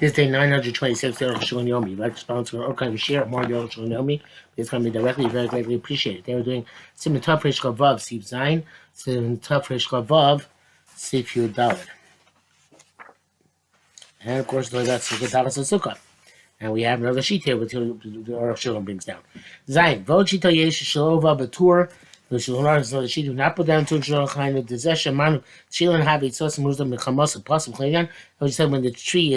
This day 926, Arukh HaShulchan Yomi. If you'd like to sponsor or kind of share more Arukh HaShulchan Yomi, please come to me directly. Very greatly appreciate it. They were doing Sim Tov Rish Vav Sif Zayin, Sim Tov Rish Vav Sif Yud Daled. And of course, that's Sukkah Talis and Sukkah. And we have another sheet here which the Arukh HaShulchan brings down. Zayin, Vod Shita Yesh Shalova Batur. The Shulchan so the sheet do not put down to kind of Dezesh Manu Shilin Habit Sos Muslim Mechamos Possible Clean. Which said when the tree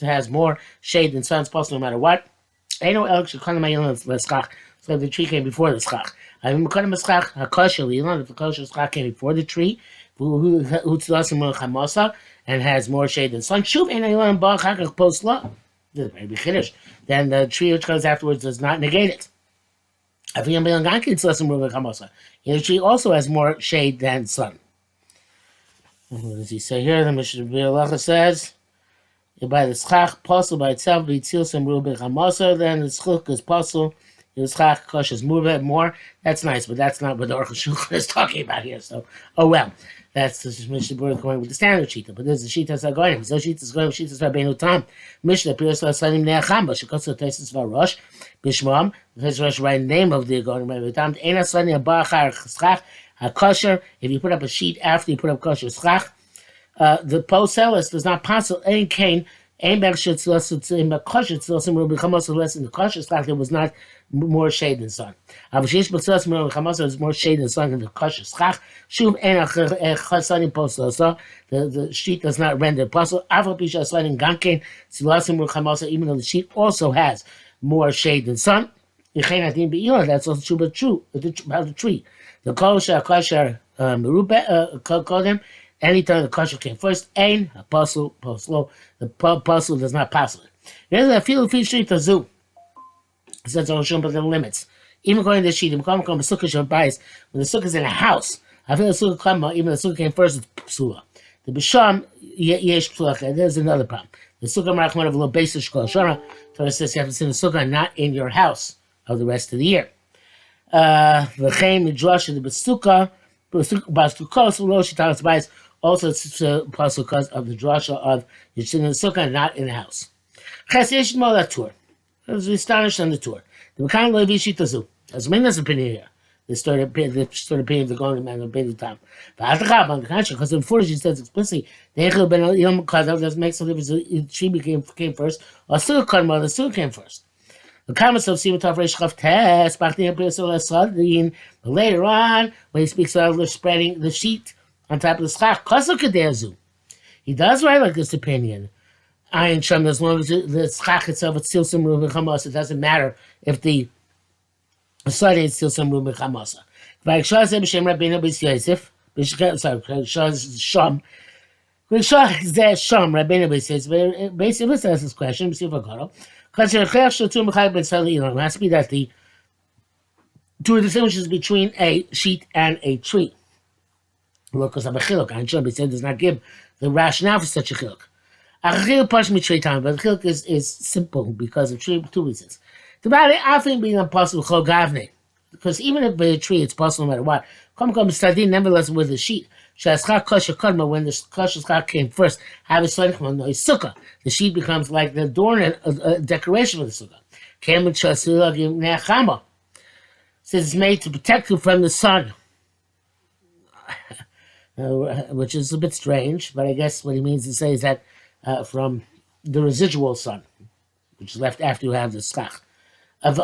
has more shade than sun, it's possible no matter what. I know Elk should come to my Leschach. So the tree came before the Schach. I mean Mekonim Schach Hakosher Lilan, if the Kosher Schach came before the tree, who Chamosa and has more shade than sun. Shuv and Ilan Bach Hakach Post Law. This is maybe Kiddush. Then the tree which comes afterwards does not negate it. The tree also has more shade than sun. What does he say here? The Mishnah B'Alacha says, by the schach possible by itself, b'tzil some rubik hamosa, then the schach is possible. The schach koshes more. That's nice, but that's not what the Arukh HaShulchan is talking about here. So, oh well. That's the Mishnah Berurah going with the standard shita, but there's the shita Sagonim. So shita is going with shita Rabbeinu Tam. Mishnah appears to Salim Neacham, but she goes to Tesis Varosh, Bishmam. The Rosh right name of the Gonim Rabbeinu Tam. Eina Sani Abachar Schach HaKosher. If you put up a sheet after you put up kosher schach, the post-sellers does not possible. Ein Kain. Ein Bershit in the kosher Tzilosim will become also less in the kosher schach. There was not more shade than sun. Avashish B'Tzilos Merol Chamosa is more shade than sun in the kosher schach. Shuv Ein Chasanim Postosa. The sheet does not render possible. Aval Pisha Sanim Gankein Tzilosim Merol Chamosa. Even though the sheet also has more shade than sun. Yechein Adim Be'ilah. That's also true about the tree. The kosher Merubah Kodem. Anytime the kosher came first, Ein Apostle Poslo. The apostle does not pass it. There's a field of street to zoo. Says Oshun, but the limits. Even according to the sheet, when the sukkah is in a house, I feel the sukkah even the sukkah came first, it's psula. The bisham yesh psula. There's another problem. The sukkah marachman of a little basic shkol shana. Torah says you have to sit in the sukkah, not in your house of the rest of the year. V'chein midrash the besukkah, basukos v'lo shitalas bayis. Also, it's possible because of the drasha of you're sitting in the sukkah, not in the house. Ches yesh molatur. I was astonished on the tour. The Mekan Levi Shitazu. That's Minna's opinion here. The sort of opinion of the going man of the time. But on the contrary, because before she says explicitly, the Echel Ben Yom Kadal doesn't make some difference. The tree came first, or Sukkah Kadma, the Sukkah came first. The comments of Simon Tov Reish Chav Tes, Bachti Episol Esadin, but later on, when he speaks about spreading the sheet on top of the schach, Kosel Kadezu. He does write like this opinion. Ayin Shem, as long as the schach itself is still some Rubin Chamos, it doesn't matter if the study is still some Rubin Chamosa. Like Shah said, B'Shem Rabbeinu B'Is Yosef, sorry, Shah Sham, Shah Zeh Sham Rabbeinu B'Is Yosef. Basically, let's ask this question. See if I got it. Because it has to be that the two distinguishes between a sheet and a tree. Look, because of a chiluk, Ayin Shem, he said, does not give the rationale for such a chiluk. But the chiluk is simple because of two reasons. The body often being impossible because even if a tree it's possible no matter what. Nevertheless with the sheet. When the kosher came first, the sheet becomes like the adornment decoration of the sukkah. Says it's made to protect you from the sun. Which is a bit strange, but I guess what he means to say is that from the residual sun, which is left after you have the schach. Also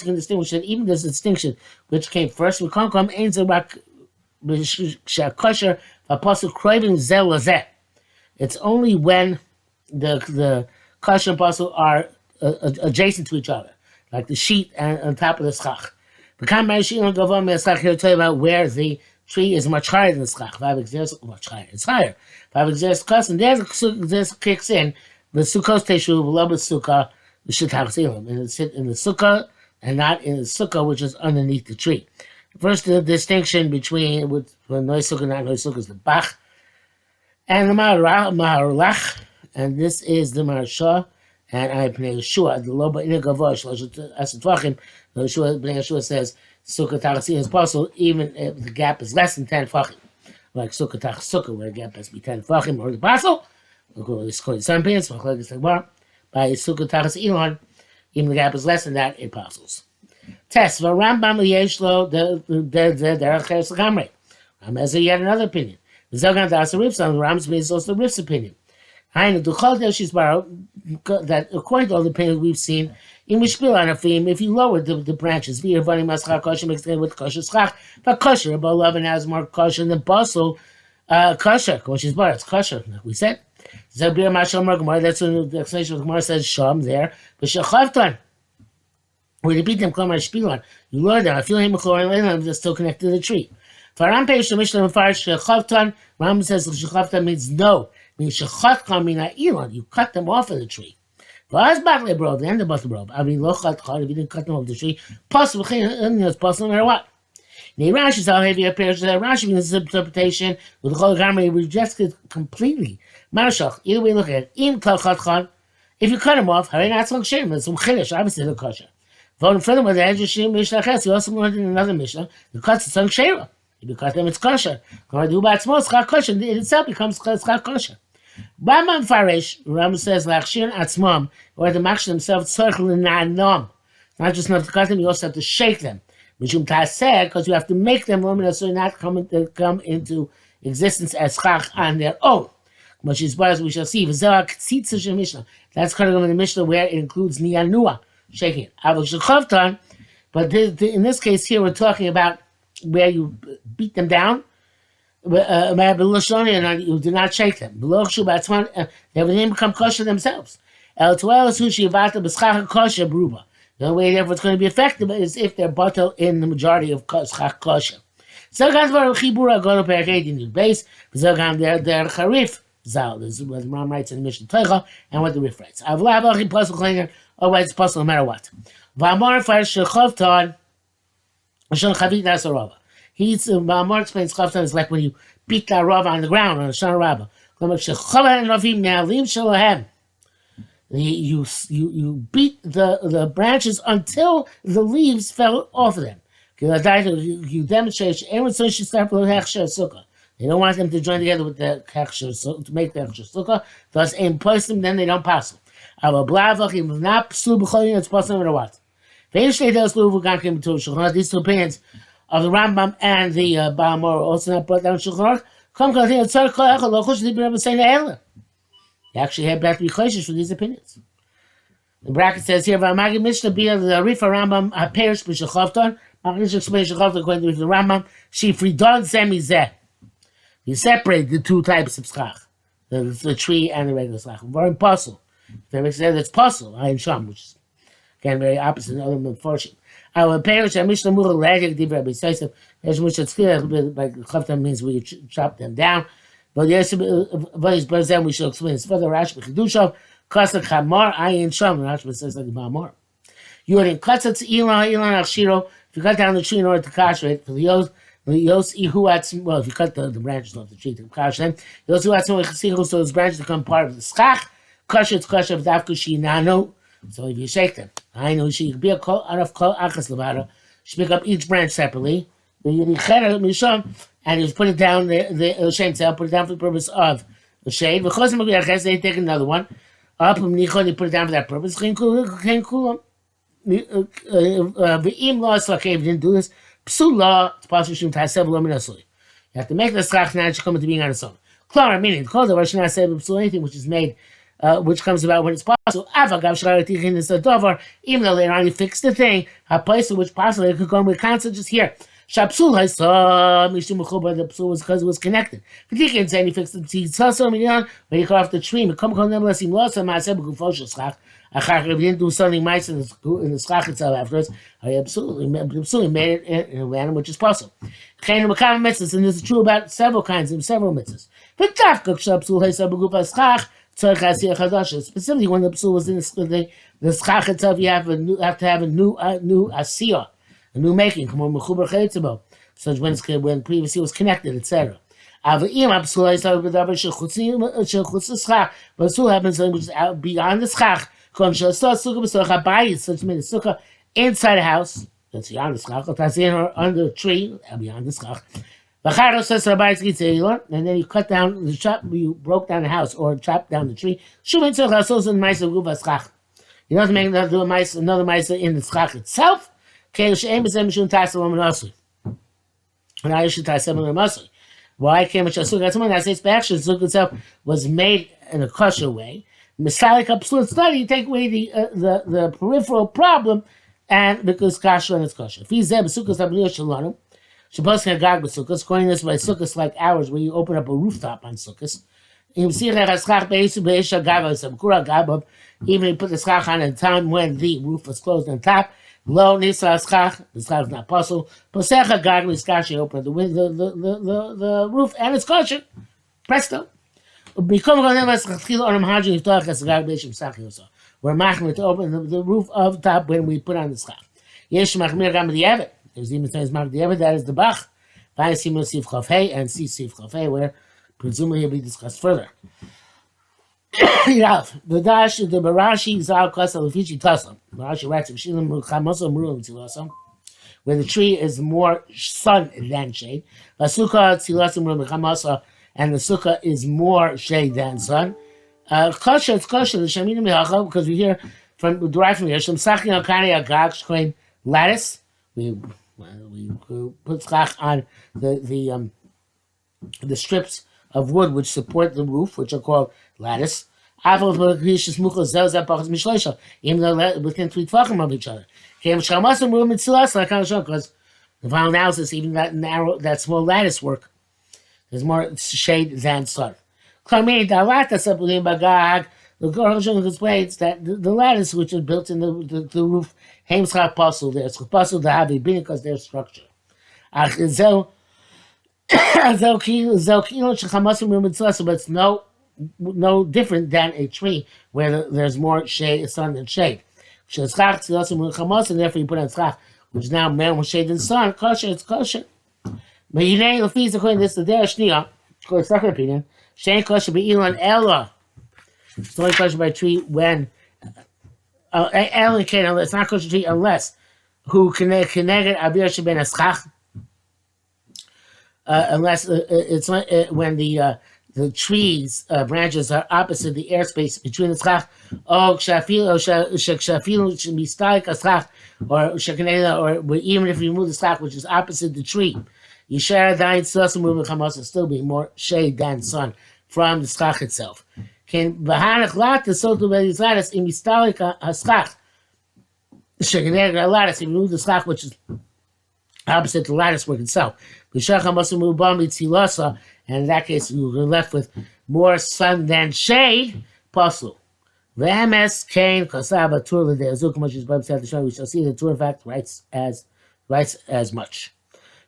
can distinguish that even this distinction which came first, we can't come it's only when the kosher and apostle are adjacent to each other, like the sheet and on top of the schach. Here tell you about where the tree is much higher than the schach. Much higher. It's higher. And there's kicks in the sukkos teshu below the sukkah the shitachzilim, and it's in the sukkah and not in the sukkah which is underneath the tree. First, the distinction between when no sukkah, not no sukkah is the bach and the maharlach, and this is the maharsha. And I pnei Yeshua, the loba ina gavosh astvachim. Yeshua pnei Yeshua says sukkah tachsin is possible even if the gap is less than 10 fachim. like sukkah tach sukkah, where it has to be 10 fachim or the parcel. It's called some pants, by sukkah tachas elon, even the gap is less than that, it parcels. Test for Rambam Yeshlo, the Arukh HaShulchan. Ram has yet another opinion. The Zogan Das Rif's on Ram's means also the Rif's opinion. That according to all the opinions we've seen, in Mishpil on a theme, if you lower the branches, via running Maschach kosher mixed in with kosher schach, but kosher above 11 has more kosher than basel kosher, which is bar, it's kosher, like we said. Zabir Mashal Gemara, that's when the explanation of the Gemara says Sham there, but Shechavtan. When you beat them, come on, Shpilon. You lower them. I feel him, they're still connected to the tree. For Ram Peish, the Mishnah Mefarish Shechavtan, Ram says Shechavtan means no. Means Shechavtan means Elon. You cut them off of the tree. For us, Batley Brov, the end of Batley Brov. I mean, Lochatchan, if you didn't cut them off the tree, possible, it's possible no matter what. Rashi is how heavy appears. Rashi means this interpretation with the whole Gamma rejects it completely. Marshach, either way, look at it. If you cut them off, Hare not some shame, it's some chiddush, obviously the kosher. Furthermore, the Edgeshim Mishnah Ches, we also learned in another Mishnah, the cuts it's shera. If you cut them, it's kosher. It itself becomes kosher. Rambam Farish, Rambam says, Lachshir Atzmam, or the Machsh themselves, circle in Na'anam. Not just enough to cut them, you also have to shake them. Mishum Taseh, because you have to make them luminous so not come into existence as chach on their own. Which is as we shall see. That's kind of the Mishnah where it includes niyanua, shaking it. But in this case here, we're talking about where you beat them down, and you do not shake them. They will become kosher themselves. The only way therefore it's going to be effective is if they're bottled in the majority of kosher. So guys, we're chibura go to perek in the base. They're charif. Zal, this is what the Ram writes in the Mishnah Teicha, and what the Rif writes. Otherwise, it's possible no matter what. V'amar first shechavtan, shon chavit nasarava. V'amar explains chavtan is like when you beat that rava on the ground on a shon rabba. You beat the branches until the leaves fell off of them. You demonstrate everyone should start with hechsher sukkah. They don't want them to join together with the hechsher, so to make the hechsher sukkah. Thus, in place them, then they don't pass them. Not psul b'cholim, it's possible no matter what. These two opinions of the Rambam and the Ba'amor also not brought down Shulchan Aruch. They actually had back to be choishes for these opinions. The bracket says here, "V'amagi Mishnah Bia the Rifa Rambam appears b'shechavton." Mishnah explains shechavton according to the Rambam. She fridon semizeh. You separate the two types of schach, the tree and the regular schach. Very impossible. That makes sense. It's possible. I am sham, which is again very opposite of the fortune. Our parents are Mishnah Mura Lagik Divrei B'Seisef. There's much that's clear. Like chavton means we chop them down. But yes, but then we shall explain this further. Rashi B'Chidushav Kasach Hamar Ayin Sham. Rashi says like Ba'amor. You are in Katzatz Ilan Achshiro. If you cut down the tree in order to castrate for the yos. Well, if you cut the branches off the tree to kash them, so those branches become part of the schach. Kasher, it's kasher of dafkushi nano. So if you shake them, I know she be a call out of call akas levada. She pick up each branch separately. And you put it down the shade cell, put it down for the purpose of the shade. Because they take another one. Up they put it down for that purpose. V'im lost like if you didn't do this. Psula, it's possible to have several luminosely. You have to make the schach now to come into being on its own. Clara, meaning, call the Russian psula, anything which is made, which comes about when it's possible. Even though later on you fix the thing, a place in which possibly it could go with constant just here. Shapsul, I saw Mishum Mechuba, the psul was because it was connected. Particularly saying he fixed the tea, saw so many on, when you cut off the tree, but come nevertheless, he lost a massive gufosha schach. If you didn't do something nice in the schach itself afterwards, I absolutely made it in a manner which is possible. And this is true about several kinds of several mitzvahs. Specifically, when the psul was in the schach itself, you have to have a new asiyah, a new making. Such when previously was connected, etc. But psul happens which is out beyond the schach. Such made a sukkah inside a house. That's beyond the schach. Or under a tree, beyond the schach. V'charo says Rabbi Tzitz Elon, and then you cut down the chop, you broke down the house or chopped down the tree. Shumin tzach lasos in ma'aser guva schach. You don't make another ma'aser in the schach itself. Okay, she'em b'zem mishum tasel l'manasui. And I should tasel l'manasui. Why came with Shasuk? That's when I say action. Shasuk itself was made in a kosher way. Misalik absolute study, you take away the peripheral problem, and because kosher and it's kosher. If he's there, b'sukkos abniyah shalonim, shabbos hagag b'sukkos. According to this, by sukkos like ours, where you open up a rooftop on sukkos. You see that schach beisu beisha gav some kura gabav. Even you put the schach on at the time when the roof was closed on top. Lo nisa schach, the schach is not possible. Posecha gag miskashi, open the window, the roof, and it's kosher. Presto. We're maching to open the roof of top when we put on the schach. Yesh machmir gam b'di'evet. There's even times mach b'di'evet, that is the bach. V'ayim sif chafei and see sif chafei, where presumably will be discussed further. The dash, the Barashi zal kasa lefichi tasam. Barashi writes where the tree is more sun than shade. Vasuka tzilasam ru'mechamasa, and the sukkah is more shade than sun. Kosher, it's kosher. The shaminim mihachav, because we hear from derived from here. Shem sachin alkani agag shkoin lattice. We put schach on the strips of wood which support the roof, which are called lattice. Even though within 3 tefachim of each other. Because the final analysis, even that narrow, that small lattice work, there's more shade than sun. The Arukh HaShulchan explains that the lattice which is built in the roof, there's possible to have a bin because their structure. But it's no different than a tree where there's more shade, sun than shade. And therefore you put on schach, which is now more shade than sun. Kosher, it's kosher. But you know, according to this, the Derech Shnia, according to the second opinion, shein kosher be'ilan ella. It's only kosher by a tree when it's not kosher tree unless who connected avir sheben aschach. Unless it's when the trees branches are opposite the airspace between the schach. Or even if you remove the schach, which is opposite the tree. Yishar dayin tzlasam ruben chamas will still be more shade than sun from the schach itself. Can v'hanach lattice so to be lattice in mistalik haschach. Shekeneg lattice, if you remove the schach, which is opposite the lattice work itself. Yishar chamas mubam mitzilasa, and in that case you're left with more sun than shade. Possible. V'emes kain kasaba tur l'de'azuk much as Bob said the show. We shall see the Tur in fact writes as much.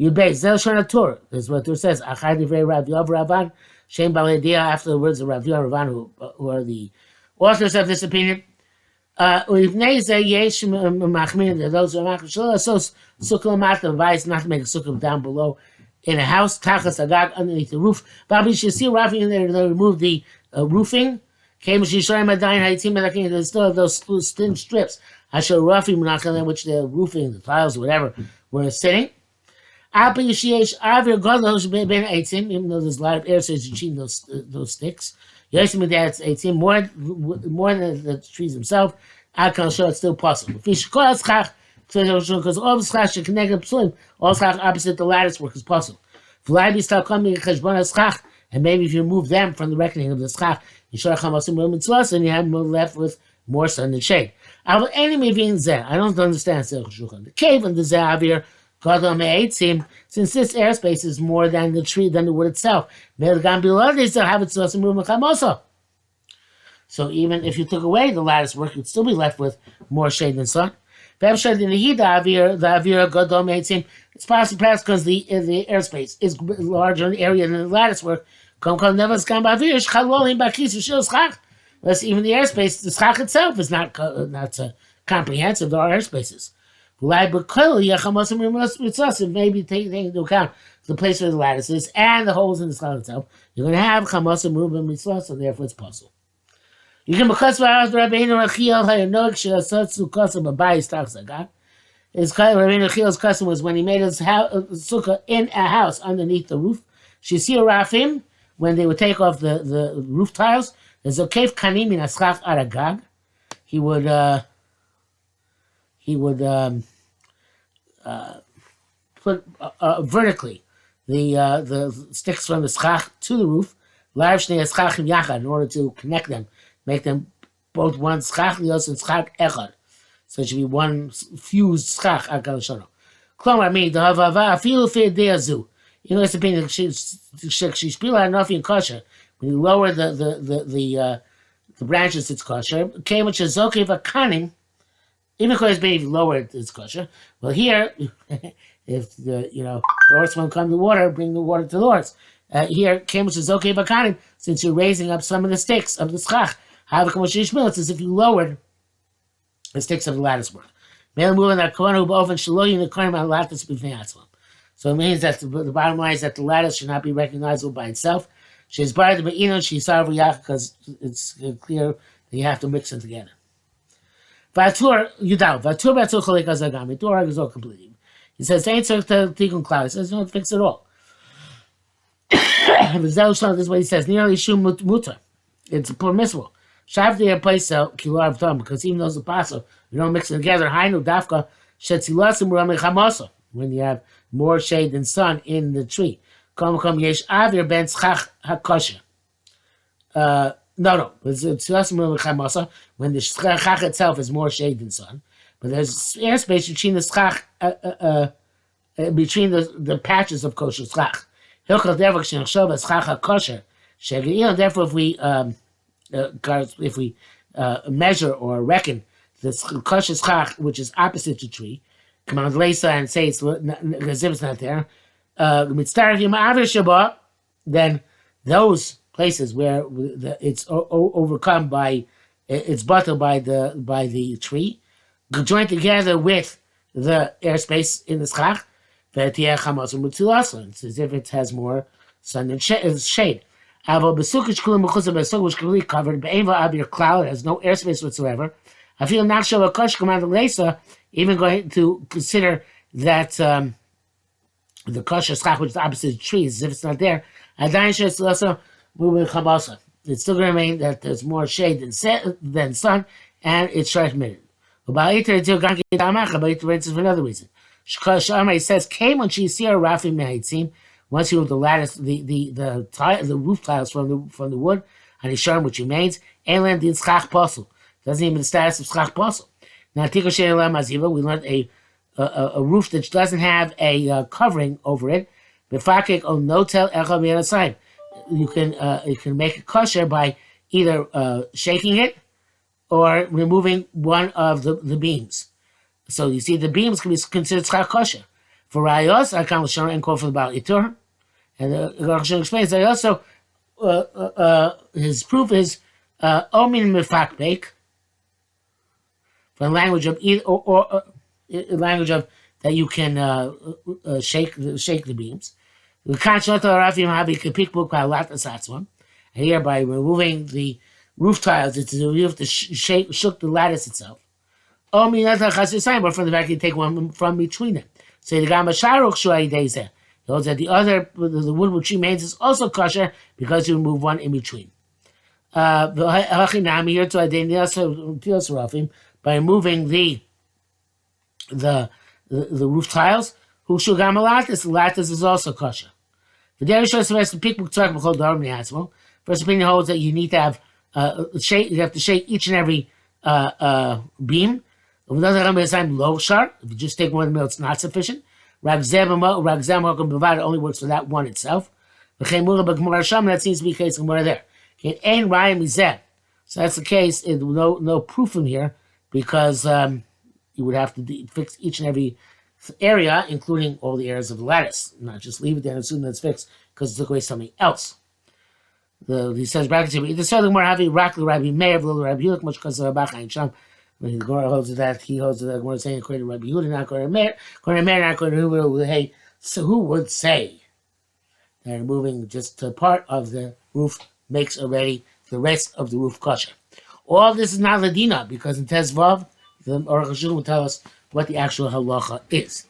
You base Zel Shana Tur. This is what Tur says. Achar divrei Rav Yav Ravan. Shem Baledia, after the words of Rav Yav Ravan, who are the authors of this opinion. Uivnei Zeh Yesh Machmin. Those who are Machmin. So Sukkah Mata advised not to make a Sukkah down below in a house. Tachas Agag underneath the roof. Babi should see Rafi in there. They remove the roofing. Came Shisharim Adayin Hayitzim Melakin. They still have those thin strips. Asher Rafi Menachem, which the roofing, the tiles, or whatever, were sitting. Even though there's a lot of air space between those sticks, that's 18 more than the trees themselves. It's still possible. Because all the schach should connect up swim, all schach opposite the lattice work is possible. And maybe if you move them from the reckoning of the schach, you and you have left with more sun than shade. I don't understand the cave and the Zavir. Since this airspace is more than the tree, than the wood itself. So even if you took away the lattice work, you'd still be left with more shade than sun. It's possible perhaps because the airspace is larger in the area than the lattice work. Unless even the airspace, the schach itself is not comprehensive. There are airspaces. Maybe taking into account the place where the lattice is and the holes in the schach itself, you're going to have chamas merubah mitzvah, so therefore it's possible. You can His Rabbeinu Chil's custom was when he made his sukkah in a house underneath the roof. Shisia Rafim, when they would take off the roof tiles, there's a cave kanim in aschach aragag. He would put vertically the sticks from the schach to the roof, in order to connect them, make them both one schach lios and schach echad. So it should be one fused schach akal. Klomar mean the havava afilu fi deazu. You know, it's opinion she spila nothing kosher. When you lower the branches, it's kosher. Came which is okay for cunning. Even if it's being lowered, it's kosher. Well, here, if the horse won't come to water, bring the water to the horse. Here, came which is okay for cunning, since you're raising up some of the sticks of the schach. However, it's as if you lowered the sticks of the lattice work. So it means that the bottom line is that the lattice should not be recognizable by itself. She's barred the be'inon, she's sarviyach, because it's clear that you have to mix them together. Vatur Yudal, Vatur Batur Cholik Azagam, Vatur is all completely. He says, ain't so to Tikkun Klal. He says, don't fix it all. This is what he says, nearly Shum Mutter. It's permissible. Shavdi a place Kilar of Tom, because even though it's a paso, you don't mix them together. Hainu Dafka Shetzilasim Rami Chamosa, when you have more shade than sun in the tree. Kom Yesh Avir Ben Schach HaKosher. No. It's when the schach itself is more shade than sun, but there's airspace between the schach, between the patches of kosher schach. Therefore, if we measure or reckon the kosher schach, which is opposite the tree, come on, Lesa and say it's as if it's not there. Then those places where it's overcome by, it's bottled by the tree, joined together with the airspace in the schach, it's as if it has more sun and shade. Which completely covered, cloud, has no airspace whatsoever. I feel not sure a kosh command Lesa, even going to consider that the kosher schach, which is the opposite of trees, as if it's not there, it's still going to remain that there's more shade than sun, and it's transmitted. It's for another reason. Shammai says, came when she see a Rafi Mehitzim, once you have the lattice, the roof tiles from the wood, and Isharim, which remains, Elan din schach posel. Doesn't even the status of schach posel. Now, Tikko She'elam Aziva, we learned a roof that doesn't have a covering over it. Befakik on notel echad mi'asayim. You can make it kosher by either shaking it or removing one of the beams. So you see, the beams can be considered schach kosher. For rayos, I can't show and quote for the Baal Itur, and the Arukh HaShulchan explains that also his proof is omin mefakbek, from language of language of that you can shake the beams. And here, by removing the roof tiles, you have to shook the lattice itself. Or from the fact you take one from between them. So the Gama Sharuk Shuai he holds that the wood which remains is also kosher because you remove one in between. By removing the roof tiles, the lattice is also kosher. First opinion holds that you need to have you have to shake each and every beam. If you just take one meal, it's not sufficient. It only works for that one itself. That seems to be the case more there. So that's the case. No proof from here because you would have to fix each and every area, including all the areas of the lattice, not just leave it there and assume that it's fixed because it took away something else. He says, the Southern more heavy, Rakli, Rabbi Meir, Rabbi Yulik, much because of Rabbi Chaim. When the Gemara holds to that, he holds to that. Gemara saying according to Rabbi Yehuda, not according to Meir, not according to Yehuda. Hey, so who would say that removing just a part of the roof makes already the rest of the roof kosher? All this is not Ladina because in Tezvav, the Arukh HaShulchan will tell us what the actual halacha is.